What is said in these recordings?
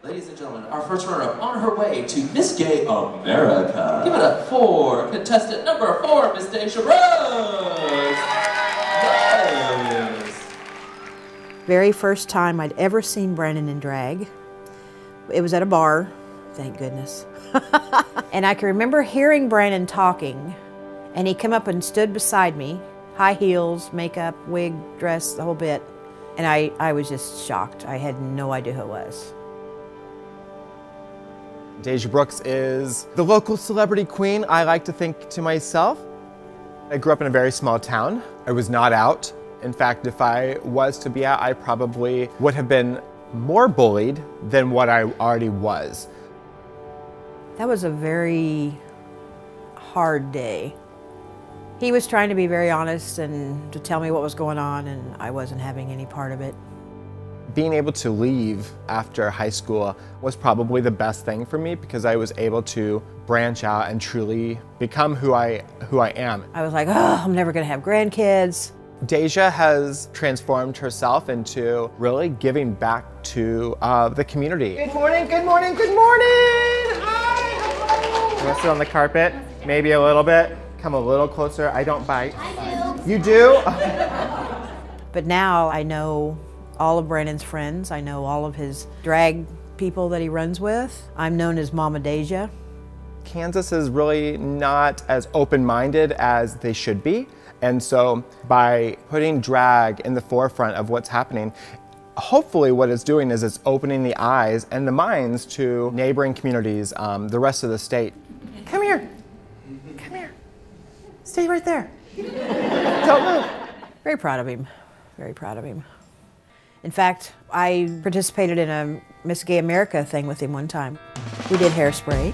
Ladies and gentlemen, our first runner-up on her way to Miss Gay America. Give it up for contestant number 4, Miss Deja. Yes! Very first time I'd ever seen Brandon in drag. It was at a bar, thank goodness. And I can remember hearing Brandon talking, and he came up and stood beside me, high heels, makeup, wig, dress, the whole bit. And I was just shocked. I had no idea who it was. Deja Brooks is the local celebrity queen, I like to think to myself. I grew up in a very small town. I was not out. In fact, if I was to be out, I probably would have been more bullied than what I already was. That was a very hard day. He was trying to be very honest and to tell me what was going on, and I wasn't having any part of it. Being able to leave after high school was probably the best thing for me because I was able to branch out and truly become who I am. I was like, oh, I'm never gonna have grandkids. Deja has transformed herself into really giving back to the community. Good morning, good morning, good morning! Hi, you wanna sit on the carpet? Maybe a little bit. Come a little closer. I don't bite. I do. You do? But now I know all of Brandon's friends. I know all of his drag people that he runs with. I'm known as Mama Deja. Kansas is really not as open-minded as they should be. And so by putting drag in the forefront of what's happening, hopefully what it's doing is it's opening the eyes and the minds to neighboring communities, the rest of the state. Come here. Come here. Stay right there. Don't move. Very proud of him. Very proud of him. In fact, I participated in a Miss Gay America thing with him one time. We did hairspray.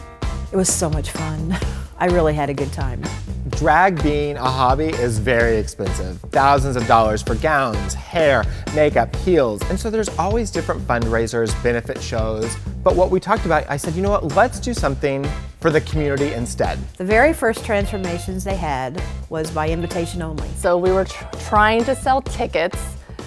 It was so much fun. I really had a good time. Drag being a hobby is very expensive. Thousands of dollars for gowns, hair, makeup, heels. And so there's always different fundraisers, benefit shows. But what we talked about, I said, you know what, let's do something for the community instead. The very first transformations they had was by invitation only. So we were trying to sell tickets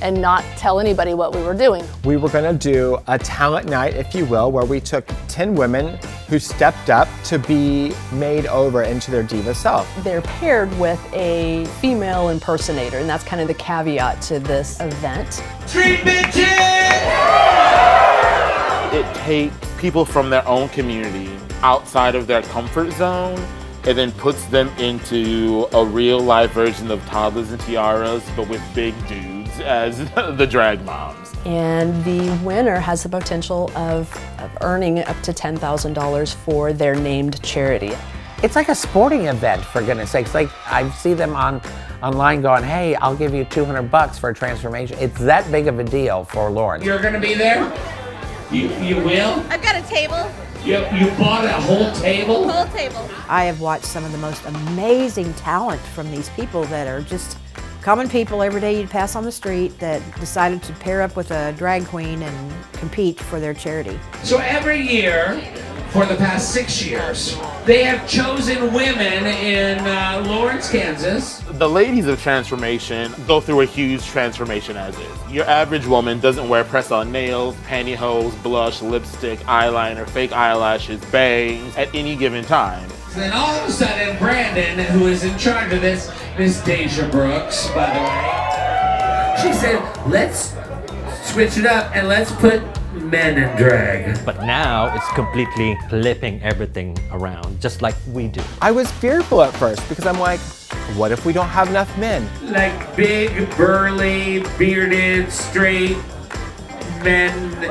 and not tell anybody what we were doing. We were gonna do a talent night, if you will, where we took 10 women who stepped up to be made over into their diva self. They're paired with a female impersonator, and that's kind of the caveat to this event. Treatment It takes people from their own community outside of their comfort zone and then puts them into a real life version of Toddlers and Tiaras, but with big dudes as the drag moms. And the winner has the potential of earning up to $10,000 for their named charity. It's like a sporting event, for goodness sakes. Like, I see them online going, hey, I'll give you $200 for a transformation. It's that big of a deal for Lawrence. You're gonna be there? You will? I've got a table. You bought a whole table? Whole table. I have watched some of the most amazing talent from these people that are just common people every day you'd pass on the street that decided to pair up with a drag queen and compete for their charity. So every year, for the past 6 years, they have chosen women in Lawrence, Kansas. The ladies of transformation go through a huge transformation as is. Your average woman doesn't wear press-on nails, pantyhose, blush, lipstick, eyeliner, fake eyelashes, bangs at any given time. So then all of a sudden, Brandon, who is in charge of this, Miss Deja Brooks, by the way, she said, let's switch it up and let's put men in drag. But now it's completely flipping everything around, just like we do. I was fearful at first because I'm like, what if we don't have enough men? Like big, burly, bearded, straight men in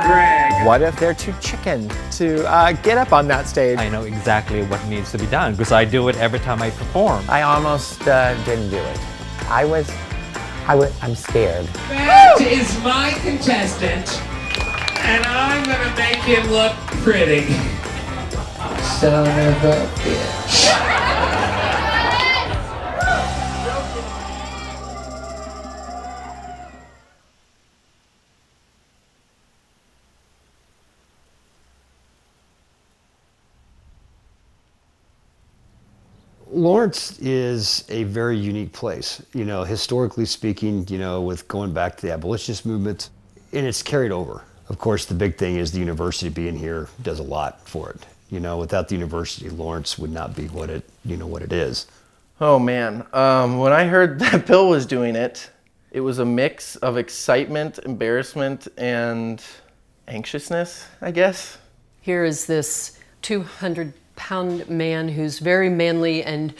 drag. What if they're too chicken to get up on that stage? I know exactly what needs to be done because I do it every time I perform. I almost didn't do it. I'm scared. That is my contestant, and I'm gonna make him look pretty. Son of a bitch. Lawrence is a very unique place, you know, historically speaking, you know, with going back to the abolitionist movement, and it's carried over. Of course, the big thing is the university being here does a lot for it. You know, without the university, Lawrence would not be what it, what it is. Oh man, when I heard that Bill was doing it, it was a mix of excitement, embarrassment, and anxiousness, I guess. Here is this 200-pound man who's very manly and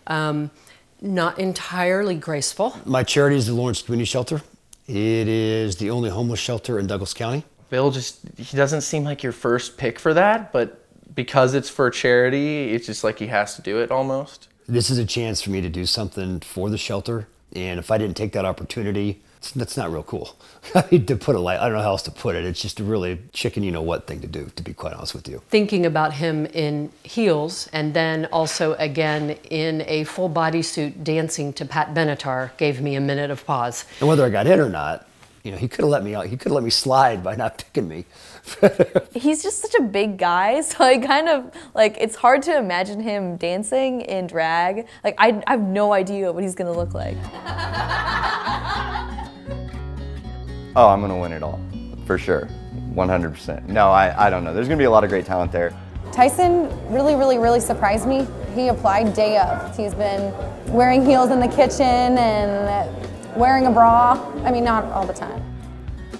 not entirely graceful. My charity is the Lawrence Community Shelter. It is the only homeless shelter in Douglas County. Bill he doesn't seem like your first pick for that, but because it's for charity, it's just like he has to do it almost. This is a chance for me to do something for the shelter, and if I didn't take that opportunity, that's not real cool. I mean, to put it like, I don't know how else to put it. It's just a really chicken you-know-what thing to do, to be quite honest with you. Thinking about him in heels and then also again in a full bodysuit dancing to Pat Benatar gave me a minute of pause. And whether I got hit or not, he could have let me out. He could have let me slide by not picking me. He's just such a big guy, so I kind of, it's hard to imagine him dancing in drag. I have no idea what he's gonna look like. Oh, I'm gonna win it all, for sure, 100%. No, I don't know. There's gonna be a lot of great talent there. Tyson really surprised me. He applied day of. He's been wearing heels in the kitchen and wearing a bra. I mean, not all the time.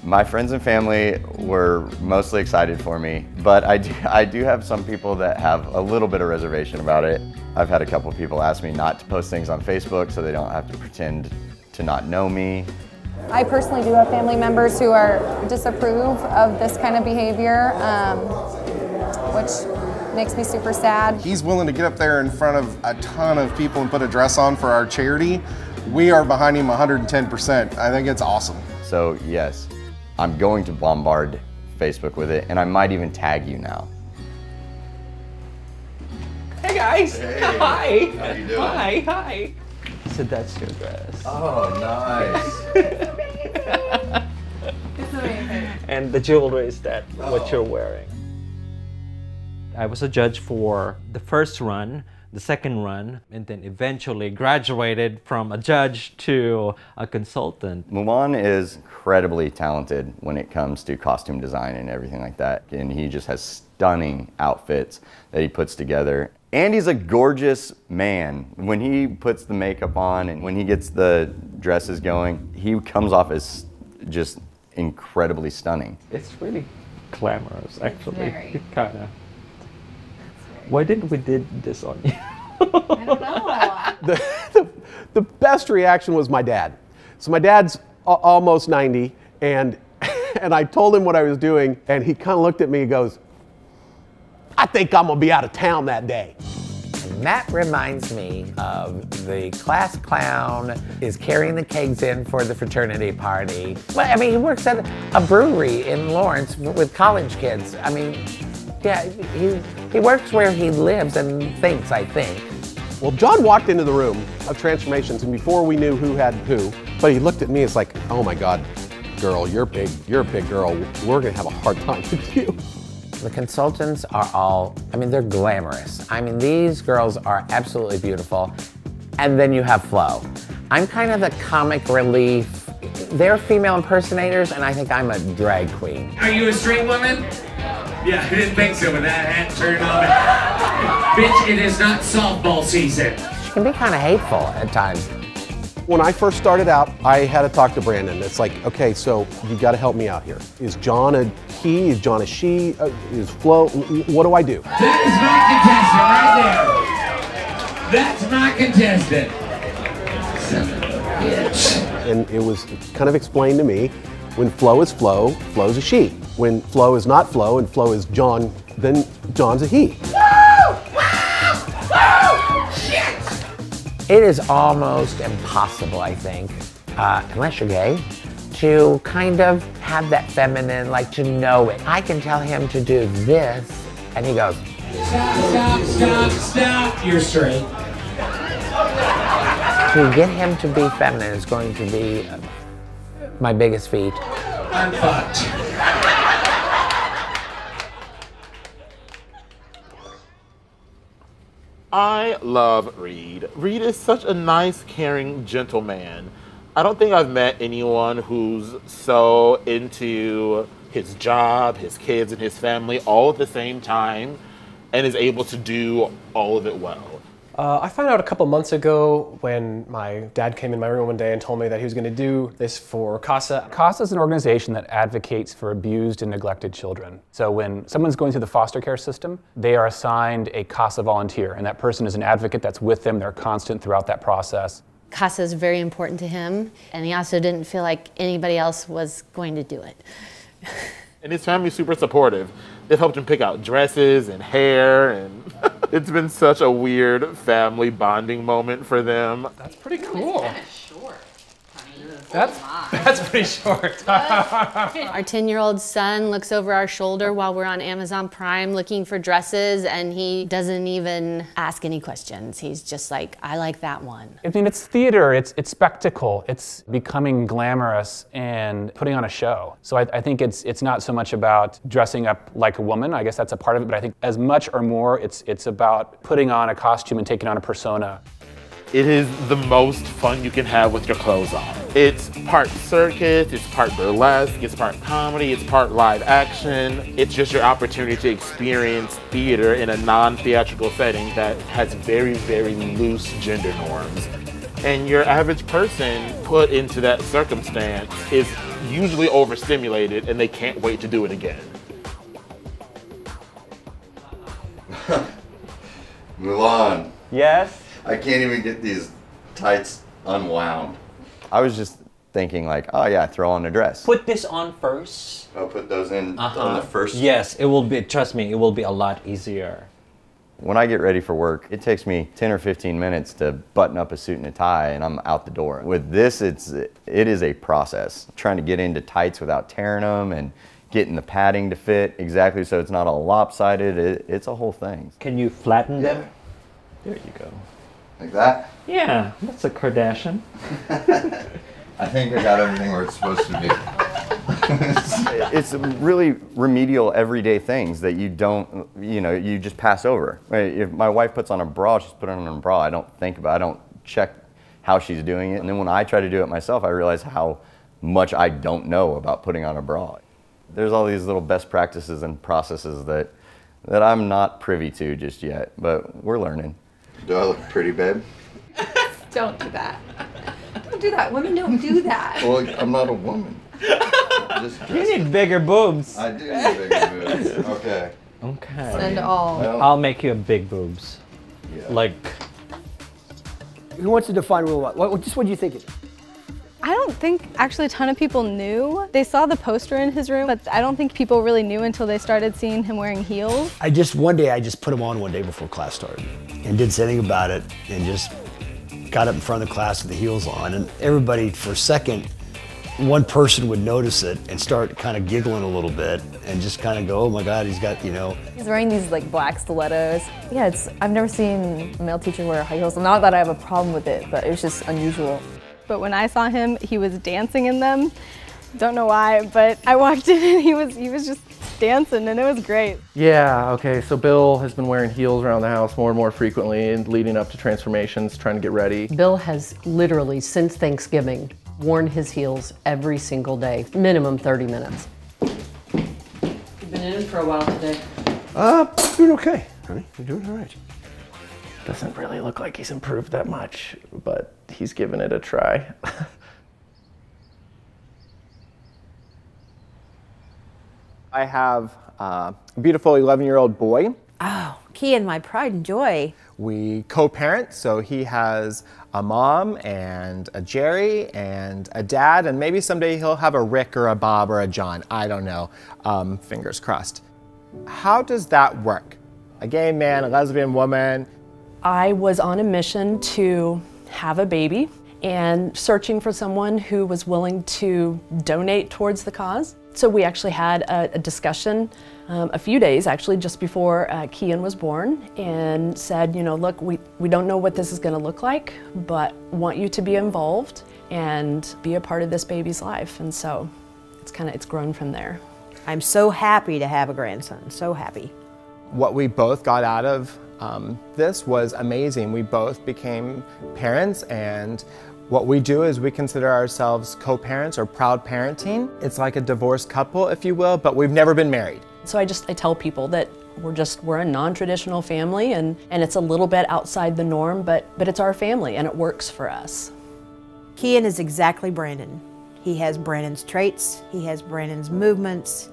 My friends and family were mostly excited for me, but I do have some people that have a little bit of reservation about it. I've had a couple people ask me not to post things on Facebook so they don't have to pretend to not know me. I personally do have family members who disapprove of this kind of behavior, which makes me super sad. He's willing to get up there in front of a ton of people and put a dress on for our charity. We are behind him 110%. I think it's awesome. So yes, I'm going to bombard Facebook with it, and I might even tag you now. Hey guys! Hey. Hi! How you doing? Hi! So that's your dress. Oh, nice. It's amazing. And the jewelry is what you're wearing. I was a judge for the first run, the second run, and then eventually graduated from a judge to a consultant. Mulan is incredibly talented when it comes to costume design and everything like that. And he just has stunning outfits that he puts together. And he's a gorgeous man. When he puts the makeup on and when he gets the dresses going, he comes off as just incredibly stunning. It's really glamorous, actually. Kind of. Why didn't we did this on you? I don't know. The best reaction was my dad. So my dad's almost 90, and I told him what I was doing, and he kind of looked at me and goes, I think I'm gonna be out of town that day. And that reminds me of the class clown is carrying the kegs in for the fraternity party. Well, I mean, he works at a brewery in Lawrence with college kids. I mean, yeah, he works where he lives and thinks, I think. Well, John walked into the room of transformations, and before we knew who had who, but he looked at me, it's like, oh my God, girl, you're big, you're a big girl. We're gonna have a hard time with you. The consultants are all, I mean, they're glamorous. I mean, these girls are absolutely beautiful. And then you have Flo. I'm kind of the comic relief. They're female impersonators, and I think I'm a drag queen. Are you a straight woman? Yeah, I didn't think so with that hat turned on. Bitch, it is not softball season. She can be kind of hateful at times. When I first started out, I had to talk to Brandon. It's like, okay, so you got to help me out here. Is John a he? Is John a she? Is Flo? What do I do? That is my contestant right there. That's my contestant. Son of a bitch. And it was kind of explained to me, when Flo is Flo, Flo's a she. When Flo is not Flo and Flo is John, then John's a he. It is almost impossible, I think, unless you're gay, to kind of have that feminine, like to know it. I can tell him to do this, and he goes, Stop, you're straight. To get him to be feminine is going to be my biggest feat. I'm fucked. I love Reid. Reid is such a nice, caring, gentle man. I don't think I've met anyone who's so into his job, his kids, and his family all at the same time and is able to do all of it well. I found out a couple months ago when my dad came in my room one day and told me that he was going to do this for CASA. CASA is an organization that advocates for abused and neglected children. So when someone's going through the foster care system, they are assigned a CASA volunteer, and that person is an advocate that's with them. They're constant throughout that process. CASA is very important to him, and he also didn't feel like anybody else was going to do it. And his family's super supportive. They've helped him pick out dresses and hair, and it's been such a weird family bonding moment for them. That's pretty cool. That's pretty short. Our 10-year-old son looks over our shoulder while we're on Amazon Prime looking for dresses, and he doesn't even ask any questions. He's just like, I like that one. I mean, it's theater, it's spectacle, it's becoming glamorous and putting on a show. So I think it's not so much about dressing up like a woman. I guess that's a part of it, but I think as much or more, it's about putting on a costume and taking on a persona. It is the most fun you can have with your clothes on. It's part circus, it's part burlesque, it's part comedy, it's part live action. It's just your opportunity to experience theater in a non-theatrical setting that has very, very loose gender norms. And your average person put into that circumstance is usually overstimulated and they can't wait to do it again. Mulan. Yes? I can't even get these tights unwound. I was just thinking like, oh yeah, throw on a dress. Put this on first. I'll put those in on the first. Yes, it will be, trust me, it will be a lot easier. When I get ready for work, it takes me 10 or 15 minutes to button up a suit and a tie and I'm out the door. With this, it is a process. Trying to get into tights without tearing them and getting the padding to fit exactly so it's not all lopsided. It's a whole thing. Can you flatten them? There you go. Like that? Yeah, that's a Kardashian. I think I got everything where it's supposed to be. It's really remedial everyday things that you don't, you just pass over. Right? If my wife puts on a bra, she's putting on a bra. I don't think about it. I don't check how she's doing it. And then when I try to do it myself, I realize how much I don't know about putting on a bra. There's all these little best practices and processes that I'm not privy to just yet, but we're learning. Do I look pretty, babe? Don't do that. Don't do that. Women don't do that. Well, I'm not a woman. You need bigger boobs. I do need bigger boobs. Okay. Okay. Send all. I'll make you a big boobs. Yeah. Like. Who wants to define rule one? What do you think it is? I don't think actually a ton of people knew. They saw the poster in his room, but I don't think people really knew until they started seeing him wearing heels. One day I just put him on one day before class started and didn't say anything about it and just got up in front of the class with the heels on, and everybody for a second, one person would notice it and start kind of giggling a little bit and just kind of go, oh my God, he's got, He's wearing these like black stilettos. Yeah, I've never seen a male teacher wear high heels. Not that I have a problem with it, but it was just unusual. But when I saw him, he was dancing in them. Don't know why, but I walked in and he was just dancing and it was great. Yeah, okay, so Bill has been wearing heels around the house more and more frequently and leading up to transformations, trying to get ready. Bill has literally, since Thanksgiving, worn his heels every single day, minimum 30 minutes. You've been in for a while today. Doing okay, honey, you're doing all right. Doesn't really look like he's improved that much, but he's given it a try. I have a beautiful 11-year-old boy. Oh, Kian, my pride and joy. We co-parent, so he has a mom and a Jerry and a dad, and maybe someday he'll have a Rick or a Bob or a John. I don't know. Fingers crossed. How does that work? A gay man, a lesbian woman. I was on a mission to have a baby and searching for someone who was willing to donate towards the cause. So we actually had a discussion a few days actually just before Kian was born and said, look, we don't know what this is going to look like, but want you to be involved and be a part of this baby's life. And so it's grown from there. I'm so happy to have a grandson, so happy. What we both got out of this was amazing. We both became parents and What we do is we consider ourselves co-parents or proud parenting. It's like a divorced couple, if you will, but we've never been married. So I tell people that we're a non-traditional family and it's a little bit outside the norm, but it's our family and it works for us. Kian is exactly Brandon. He has Brandon's traits, he has Brandon's movements,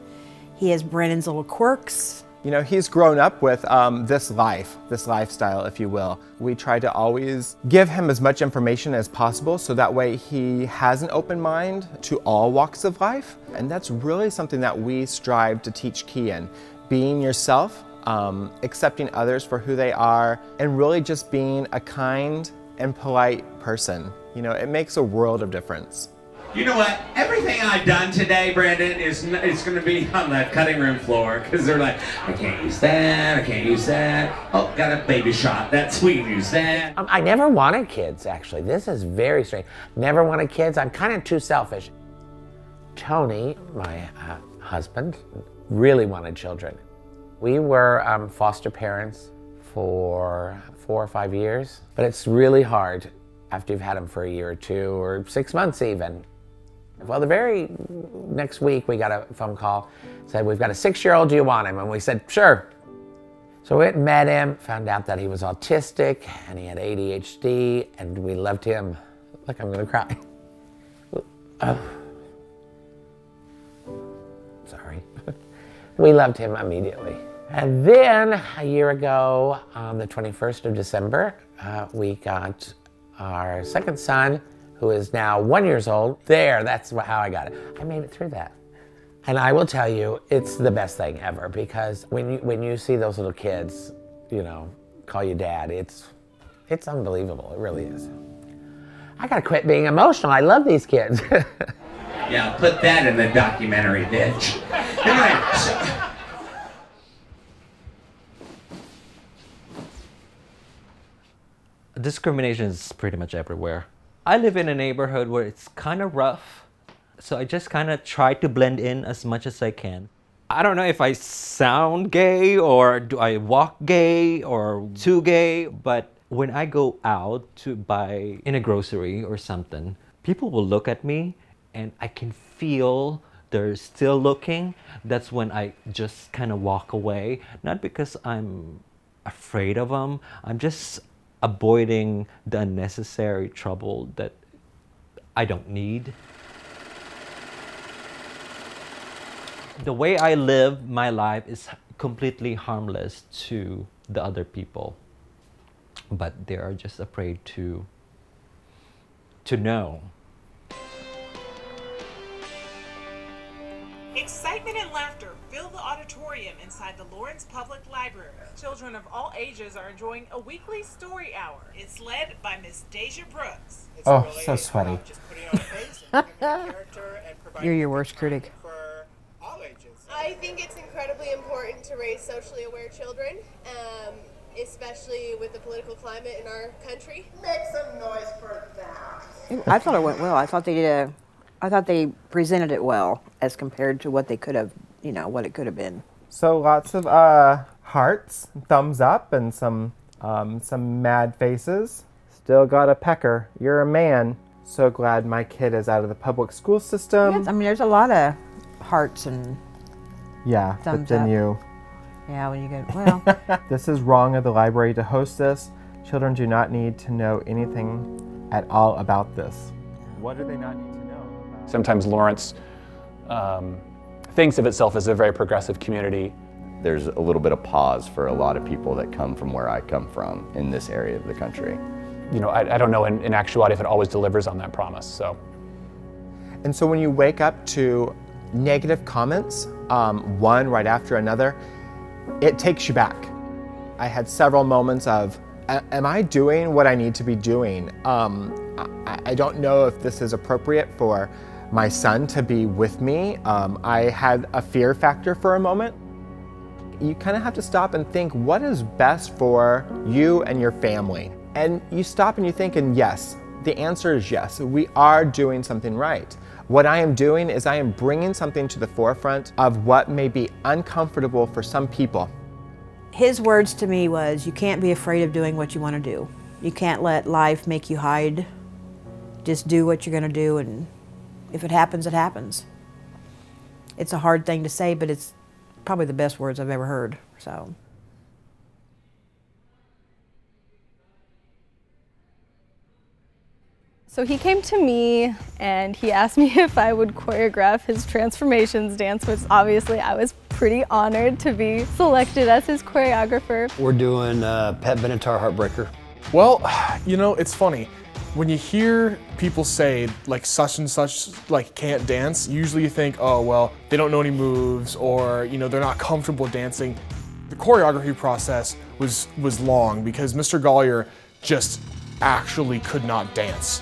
he has Brandon's little quirks. You know, he's grown up with this lifestyle, if you will. We try to always give him as much information as possible so that way he has an open mind to all walks of life. And that's really something that we strive to teach Kian. Being yourself, accepting others for who they are, and really just being a kind and polite person. You know, it makes a world of difference. You know what? Everything I've done today, Brandon, is going to be on that cutting room floor because they're like, I can't use that, I can't use that. Oh, got a baby shot. That's we can use that. I never wanted kids, actually. This is very strange. Never wanted kids. I'm kind of too selfish. Tony, my husband, really wanted children. We were foster parents for 4 or 5 years, but it's really hard after you've had them for a year or 2 or 6 months even. Well, the very next week we got a phone call, said, we've got a 6-year-old, do you want him? And we said, sure. So we went and met him, found out that he was autistic and he had ADHD, and we loved him. Look, I'm gonna cry. Oh. Sorry. We loved him immediately. And then a year ago, on the 21st of December, we got our second son, who is now 1 year old. There, that's how I got it. I made it through that. And I will tell you, it's the best thing ever, because when you see those little kids, you know, call you dad, it's unbelievable, it really is. I gotta quit being emotional, I love these kids. Yeah, put that in the documentary, bitch. Anyway, so discrimination is pretty much everywhere. I live in a neighborhood where it's kind of rough, so I just kind of try to blend in as much as I can. I don't know if I sound gay or do I walk gay or too gay, but when I go out to buy in a grocery or something, people will look at me and I can feel they're still looking. That's when I just kind of walk away, not because I'm afraid of them, I'm just avoiding the unnecessary trouble that I don't need. The way I live my life is completely harmless to the other people, but they are just afraid to know. Excitement and laughter fill the auditorium inside the Lawrence Public Library. Children of all ages are enjoying a weekly story hour. It's led by Miss Deja Brooks. It's Oh, really so sweaty. just putting on a face and giving a character and providing You're your worst critic. for all ages. I think it's incredibly important to raise socially aware children, especially with the political climate in our country. Make some noise for that. I thought it went well. I thought they presented it well as compared to what they could have, you know, what it could have been. So lots of hearts, thumbs up, and some mad faces. Still got a pecker. You're a man. So glad my kid is out of the public school system. Yes, I mean, there's a lot of hearts and yeah, thumbs but then up. you. Yeah, when you go, well. This is wrong of the library to host this. Children do not need to know anything at all about this. What do they not need to know? Sometimes Lawrence thinks of itself as a very progressive community. There's a little bit of pause for a lot of people that come from where I come from in this area of the country. You know, I don't know in actuality if it always delivers on that promise, so. And so when you wake up to negative comments, one right after another, it takes you back. I had several moments of, am I doing what I need to be doing? I don't know if this is appropriate for my son to be with me. I had a fear factor for a moment. You kind of have to stop and think, what is best for you and your family? And you stop and you think, and yes, the answer is yes, we are doing something right. What I am doing is I am bringing something to the forefront of what may be uncomfortable for some people. His words to me was, you can't be afraid of doing what you want to do. You can't let life make you hide Just do what you're gonna do, and if it happens, it happens. It's a hard thing to say, but it's probably the best words I've ever heard, so. So he came to me and he asked me if I would choreograph his transformations dance, which obviously I was pretty honored to be selected as his choreographer. We're doing Pat Benatar Heartbreaker. Well, you know, it's funny. When you hear people say like such and such like can't dance, usually you think, oh well, they don't know any moves, or you know, they're not comfortable dancing. The choreography process was long because Mr. Gollier just actually could not dance.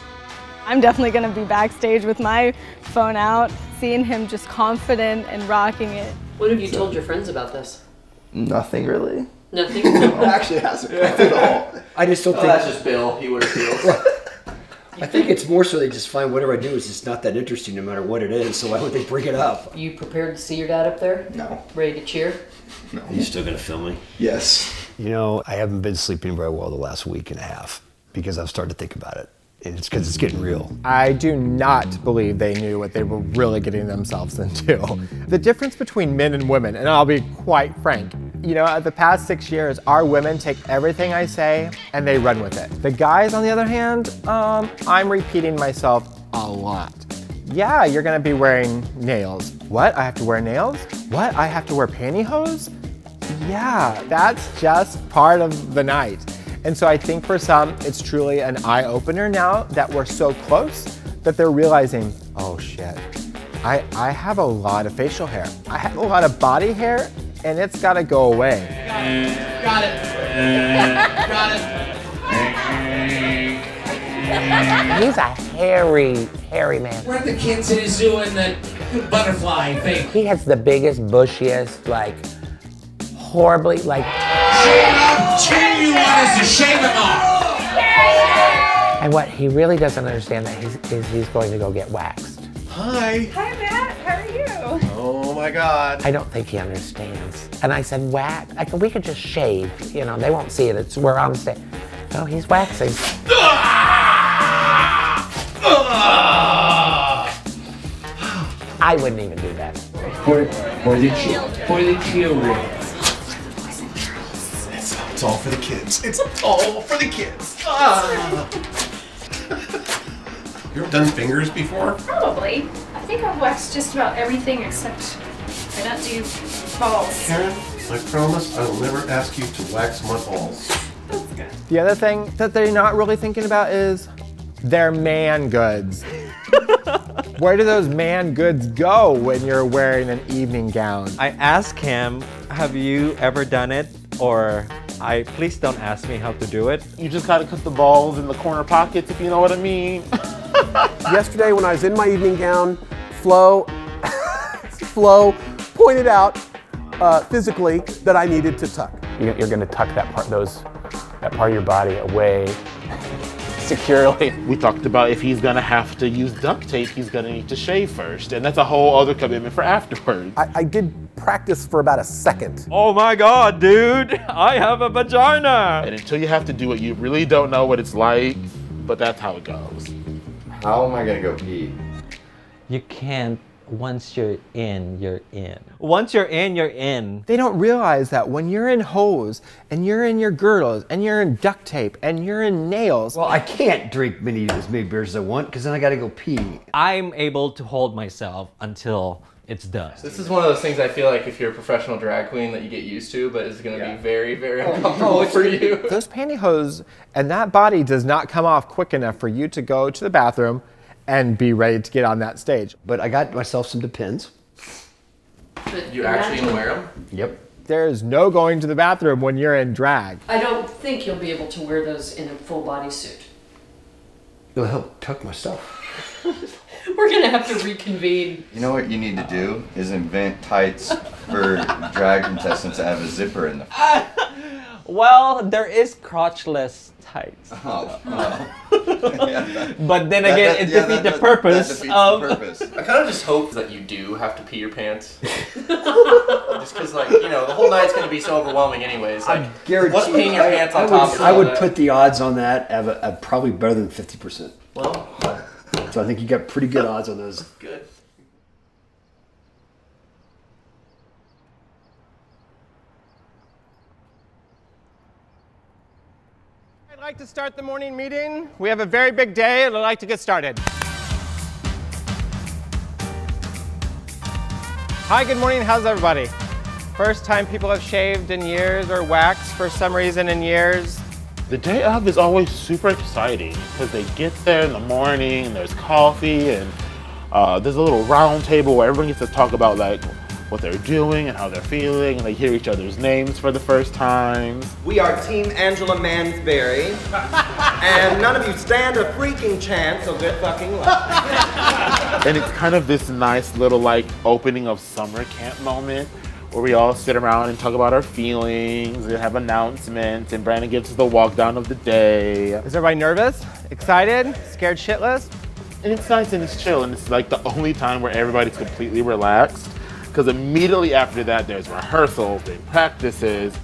I'm definitely gonna be backstage with my phone out, seeing him just confident and rocking it. What have you told your friends about this? Nothing really. Nothing? Actually hasn't. I just don't think. That's just Bill. He would have feels. I think it's more so they just find whatever I do is just not that interesting no matter what it is, so why would they bring it up? You prepared to see your dad up there? No. Ready to cheer? No. Are you still gonna film me? Yes. You know, I haven't been sleeping very well the last week and a half because I've started to think about it. And it's because it's getting real. I do not believe they knew what they were really getting themselves into. The difference between men and women, and I'll be quite frank, you know, the past 6 years, our women take everything I say and they run with it. The guys, on the other hand, I'm repeating myself a lot. Yeah, you're gonna be wearing nails. What, I have to wear nails? What, I have to wear pantyhose? Yeah, that's just part of the night. And so I think for some, it's truly an eye-opener now that we're so close that they're realizing, oh shit, I have a lot of facial hair. I have a lot of body hair, and it's gotta go away. Got it. Got it. He's a hairy man. We're at the kids and he's doing the butterfly thing. He has the biggest, bushiest, like, horribly, like... You want us to shave him off. And what he really doesn't understand that he's going to go get waxed. Hi. Hi Matt, how are you? Oh my God. I don't think he understands. And I said, wax? I said, we could just shave. You know, they won't see it. We're on stage. No, he's waxing. I wouldn't even do that. For the children. It's all for the kids. It's all for the kids. You ever done fingers before? Probably. I think I've waxed just about everything except I don't do balls. Karen, I promise I will never ask you to wax my balls. That's good. The other thing that they're not really thinking about is their man goods. Where do those man goods go when you're wearing an evening gown? I asked him, have you ever done it? Or please don't ask me how to do it. You just gotta cut the balls in the corner pockets, if you know what I mean. Yesterday when I was in my evening gown, Flo pointed out physically that I needed to tuck. You're going to tuck that part of your body away securely. We talked about if he's gonna have to use duct tape, he's gonna need to shave first, and that's a whole other commitment for afterwards. I did practice for about a second. Oh my God, dude, I have a vagina. And until you have to do it, you really don't know what it's like, but that's how it goes. How am I gonna go pee? You can't. Once you're in, you're in. Once you're in, you're in. They don't realize that when you're in hose, and you're in your girdles, and you're in duct tape, and you're in nails. Well, I can't drink as many beers as I want because then I gotta go pee. I'm able to hold myself until it's done. So this is one of those things I feel like if you're a professional drag queen that you get used to, but it's gonna be very, very uncomfortable for you. Those pantyhose and that body does not come off quick enough for you to go to the bathroom and be ready to get on that stage. But I got myself some Depends. You actually gonna wear them? Yep. There is no going to the bathroom when you're in drag. I don't think you'll be able to wear those in a full body suit. It'll help tuck my stuff. We're gonna have to reconvene. You know what you need to do is invent tights for drag contestants that have a zipper in them. Well, there is crotchless tights. But then again, it defeats the purpose of... I kind of just hope that you do have to pee your pants. Just because, like, you know, the whole night's going to be so overwhelming anyways. Like, what's peeing your pants on top of I would put the odds on that at probably better than 50%. Well, So I think you got pretty good odds on those. Good. I'd like to start the morning meeting. We have a very big day and I'd like to get started. Hi, good morning. How's everybody? First time people have shaved in years or waxed for some reason in years. The day of is always super exciting because they get there in the morning and there's coffee and there's a little round table where everyone gets to talk about like what they're doing and how they're feeling, and they hear each other's names for the first time. We are Team Angela Mansberry, and none of you stand a freaking chance, so good fucking luck. And it's kind of this nice little like opening of summer camp moment where we all sit around and talk about our feelings and have announcements, and Brandon gives us the walk down of the day. Is everybody nervous? Excited? Scared shitless? And it's nice and it's chill, and it's like the only time where everybody's completely relaxed, because immediately after that there's rehearsals and practices.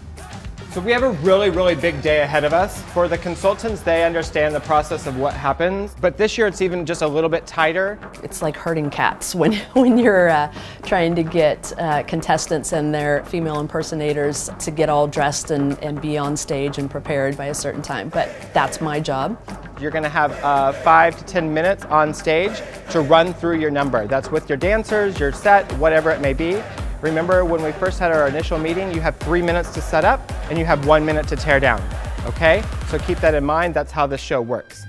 So we have a really, really big day ahead of us. For the consultants, they understand the process of what happens, but this year it's even just a little bit tighter. It's like herding cats when you're trying to get contestants and their female impersonators to get all dressed and be on stage and prepared by a certain time, but that's my job. You're gonna have 5 to 10 minutes on stage to run through your number. That's with your dancers, your set, whatever it may be. Remember when we first had our initial meeting, you have 3 minutes to set up and you have 1 minute to tear down, okay? So keep that in mind, that's how this show works.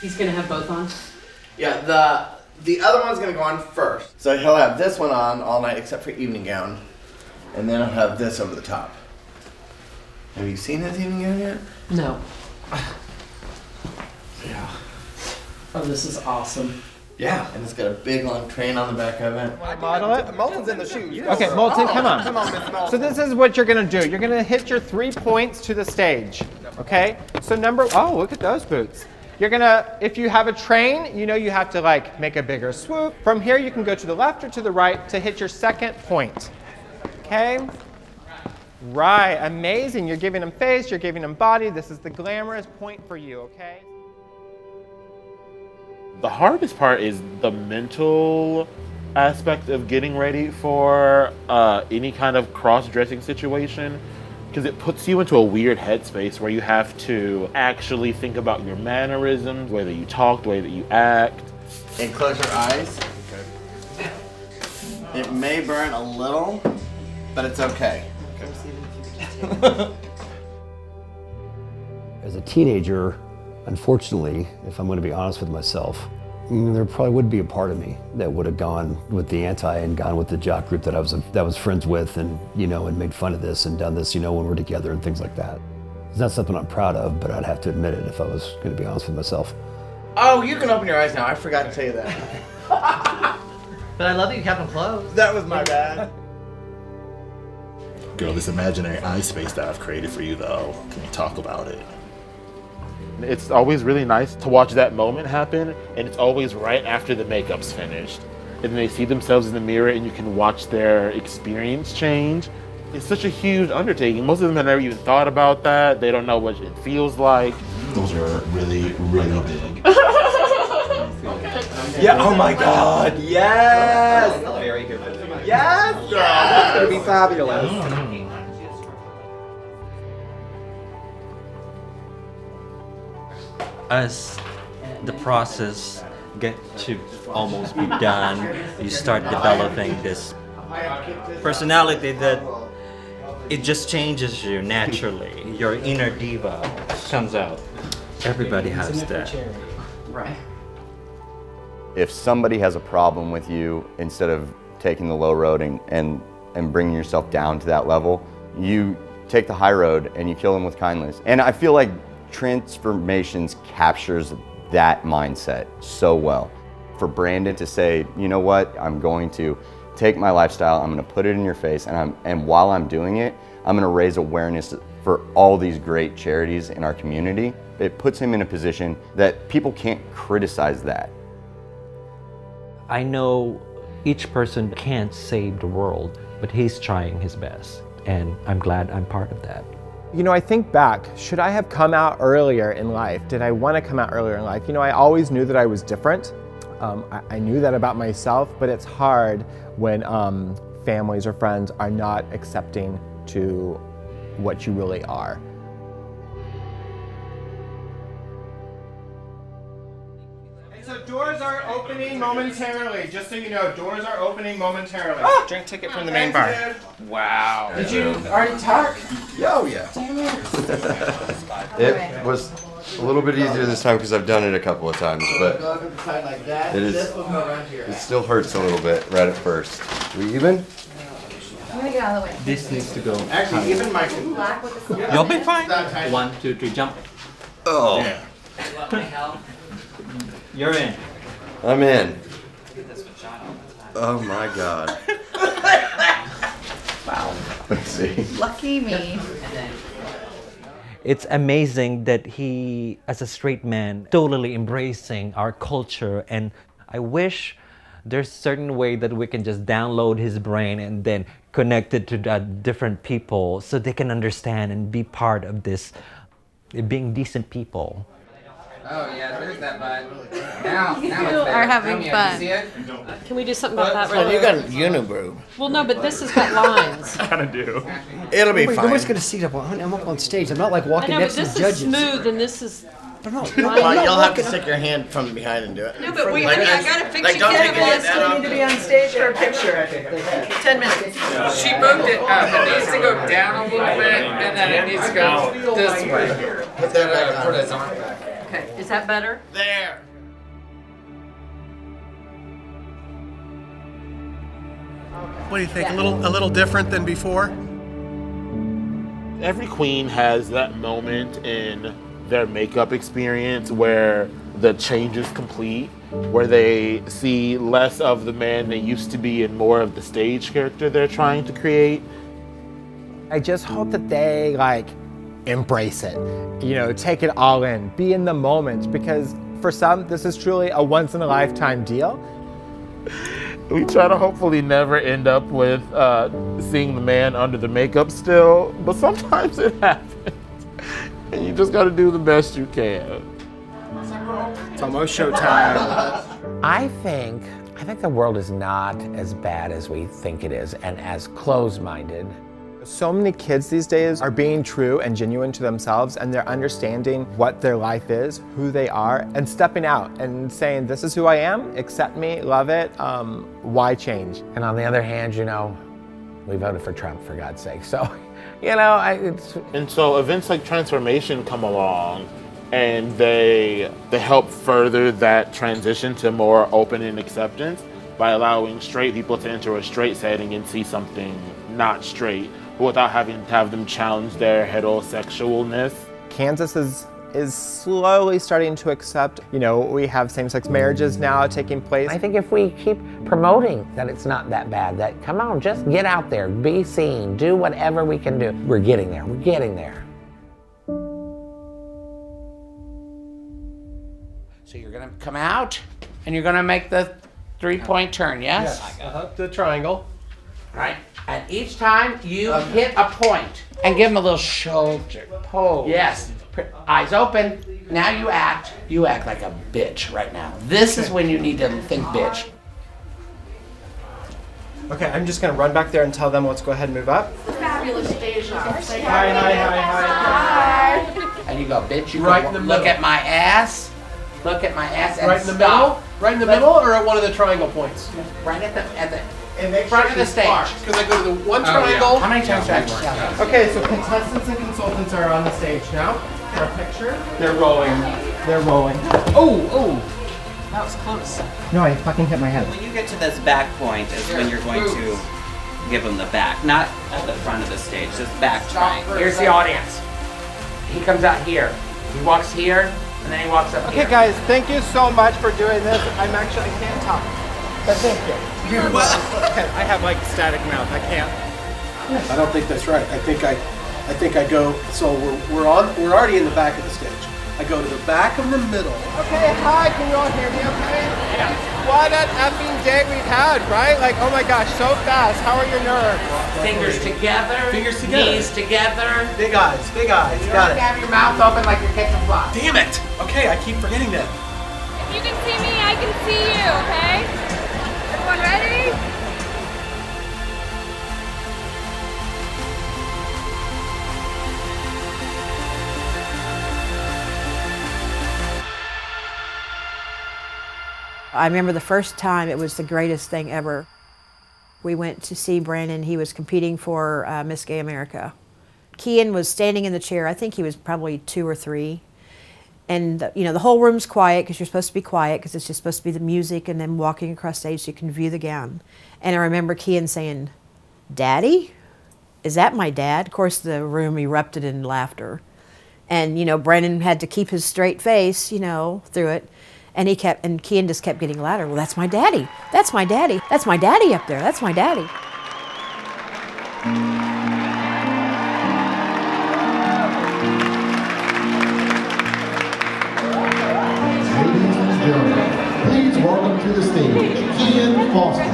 He's gonna have both on? Yeah, the other one's gonna go on first. So he'll have this one on all night except for evening gown, and then he'll have this over the top. Have you seen his evening gown yet? No. Yeah. Oh, this is awesome. Yeah, and it's got a big long train on the back of it. Model it? Moltyn's in the shoes. Okay, Moltyn, come on. Come on, Miss Moltyn. So this is what you're gonna do. You're gonna hit your 3 points to the stage, okay? So oh, look at those boots. You're gonna, if you have a train, you know you have to like make a bigger swoop. From here, you can go to the left or to the right to hit your 2nd point, okay? Right, amazing. You're giving them face, you're giving them body. This is the glamorous point for you, okay? The hardest part is the mental aspect of getting ready for any kind of cross-dressing situation, because it puts you into a weird headspace where you have to actually think about your mannerisms, the way that you talk, the way that you act. And close your eyes. Okay. It may burn a little, but it's okay. As a teenager, unfortunately, if I'm going to be honest with myself, there probably would be a part of me that would have gone with the anti and gone with the jock group that I was friends with, and and made fun of this and done this, when we're together and things like that. It's not something I'm proud of, but I'd have to admit it if I was going to be honest with myself. Oh, you can open your eyes now. I forgot to tell you that. But I love that you kept them closed. That was my bad. Girl, this imaginary eye space that I've created for you, though, can we talk about it? It's always really nice to watch that moment happen, and it's always right after the makeup's finished. And then they see themselves in the mirror and you can watch their experience change. It's such a huge undertaking. Most of them have never even thought about that. They don't know what it feels like. Those are really, really big. Yeah, oh my God, yes! Very good. Yes! That's gonna be fabulous. As the process get to almost be done, you start developing this personality that it just changes you naturally. Your inner diva comes out. Everybody has that. Right. If somebody has a problem with you, instead of taking the low road and bringing yourself down to that level, you take the high road and you kill them with kindness. And I feel like Transformations captures that mindset so well. For Brandon to say, you know what, I'm going to take my lifestyle, I'm going to put it in your face, and while I'm doing it, I'm going to raise awareness for all these great charities in our community. It puts him in a position that people can't criticize that. I know each person can't save the world, but he's trying his best, and I'm glad I'm part of that. You know, I think back, should I have come out earlier in life? Did I want to come out earlier in life? You know, I always knew that I was different. I knew that about myself, but it's hard when families or friends are not accepting to what you really are. So doors are opening momentarily, just so you know, doors are opening momentarily. Drink ticket from the main bar. Wow. Did you already talk? Oh, yeah. It was a little bit easier this time because I've done it a couple of times, but it still hurts a little bit right at first. We even? I'm gonna get out of the way. This needs to go. Actually, even my... You'll be fine. 1, 2, 3, jump. Oh. Yeah. You're in. I'm in. Oh my God. Wow. Let's see. Lucky me. It's amazing that he, as a straight man, totally embracing our culture, and I wish there's a certain way that we can just download his brain and then connect it to different people so they can understand and be part of this being decent people. Oh yeah, there's that butt. Now it's are having fun. See it? Can we do something about that? Well, you got uniboob. Well, no, but this has got lines. I kind of do. It'll be fine. Nobody's going to see it. I'm up on stage. I'm not like I walking know, but next to this the judges. is smooth and this is... Well, you'll have to stick your hand from behind and do it. No, but wait, I gotta fix don't take your hand still down. need to be on stage for a picture. 10 minutes. She moved it up. It needs to go down a little bit, and then it needs to go this way. Put that back on. Put his arm back. Okay, is that better? There. What do you think? A little different than before? Every queen has that moment in their makeup experience where the change is complete, where they see less of the man they used to be and more of the stage character they're trying to create. I just hope that they like embrace it, you know, take it all in, be in the moment, because for some, this is truly a once-in-a-lifetime deal. We try to hopefully never end up with seeing the man under the makeup still, but sometimes it happens. And you just gotta do the best you can. It's almost showtime. I think the world is not as bad as we think it is and as closed-minded. So many kids these days are being true and genuine to themselves, and they're understanding what their life is, who they are, and stepping out and saying, this is who I am, accept me, love it, why change? And on the other hand, you know, we voted for Trump, for God's sake. So, you know, And so events like Transformation come along, and they help further that transition to more open and acceptance by allowing straight people to enter a straight setting and see something not straight, without having to have them challenge their heterosexualness. Kansas is slowly starting to accept, you know, we have same-sex marriages now taking place. I think if we keep promoting that it's not that bad, that come on, just get out there, be seen, do whatever we can do. We're getting there, we're getting there. So you're gonna come out and you're gonna make the 3-point turn, yes? The triangle. Right. And each time you hit a point and give them a little shoulder pose. Yes. Eyes open. Now you act like a bitch right now. This is when you need to think bitch. Okay, I'm just gonna run back there and tell them let's go ahead and move up. Fabulous Deja. Hi. And you go, bitch, you Right go, in the look middle. at my ass. Look at my ass and Right in the stop. middle? Right in the middle or at one of the triangle points? Right at the And front of the stage. Because I go to the one Oh, yeah. triangle. How many times have I worked? Okay, so contestants and consultants are on the stage now for a picture. They're rolling. Oh! That was close. No, I fucking hit my head. When you get to this back point is when you're going to give them the back, not at the front of the stage, just back triangle. Here's the audience. He comes out here. He walks here, and then he walks up here. Okay, guys, thank you so much for doing this. I can't talk. But thank you. I have like static mouth. I can't. I don't think that's right. I think I go. So we're already in the back of the stage. I go to the back of the middle. Okay, hi. Can you all hear me? Okay. Yeah. What an effing day we've had, right? Like, oh my gosh, so fast. How are your nerves? Fingers together. Fingers together. Knees together. Big eyes, big eyes. You Got don't it. have your mouth open like you're catching flies. Damn it. Okay, I keep forgetting that. If you can see me, I can see you, okay? Everyone ready? I remember the first time, it was the greatest thing ever. We went to see Brandon. He was competing for Miss Gay America. Kian was standing in the chair. I think he was probably 2 or 3. And you know, the whole room's quiet because you're supposed to be quiet because it's just supposed to be the music and then walking across stage so you can view the gown. And I remember Kian saying, "Daddy? Is that my dad?" Of course, the room erupted in laughter. And you know, Brandon had to keep his straight face, you know, through it. And Kian just kept getting louder. "Well, that's my daddy. That's my daddy. That's my daddy up there. That's my daddy." Ladies and gentlemen, please welcome to the stage, Kian Foster.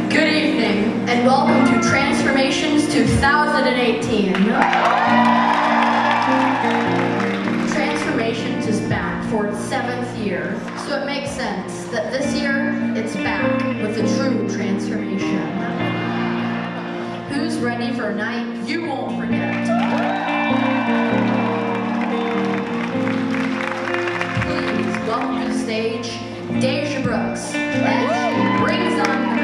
Good evening, and welcome to Transformations 2018. Transformations is back for its 7th year, so it makes sense that this year it's back with a true transformation. Who's ready for a night you won't forget? Please welcome to the stage Deja Brooks as she brings on the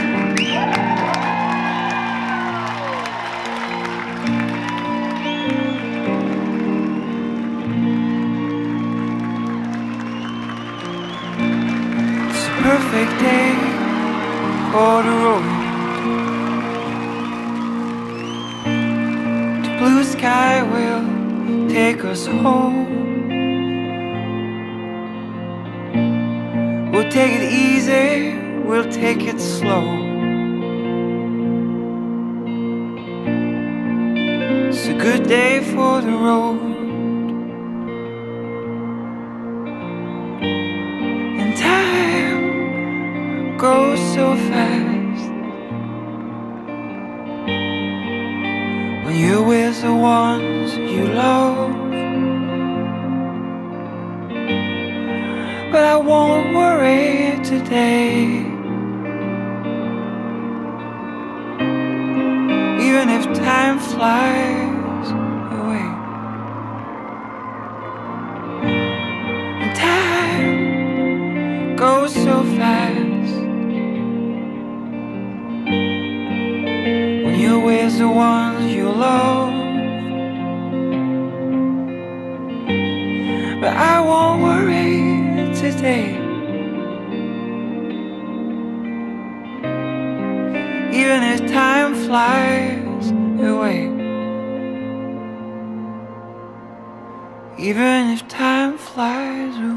perfect day for the road. The blue sky will take us home. We'll take it easy, we'll take it slow. It's a good day for the road. And time goes so fast when you're with the ones you love. But I won't worry today, even if time flies away. And time goes so fast when you're with the ones you love. But I won't worry today, even if time flies away. Even if time flies away.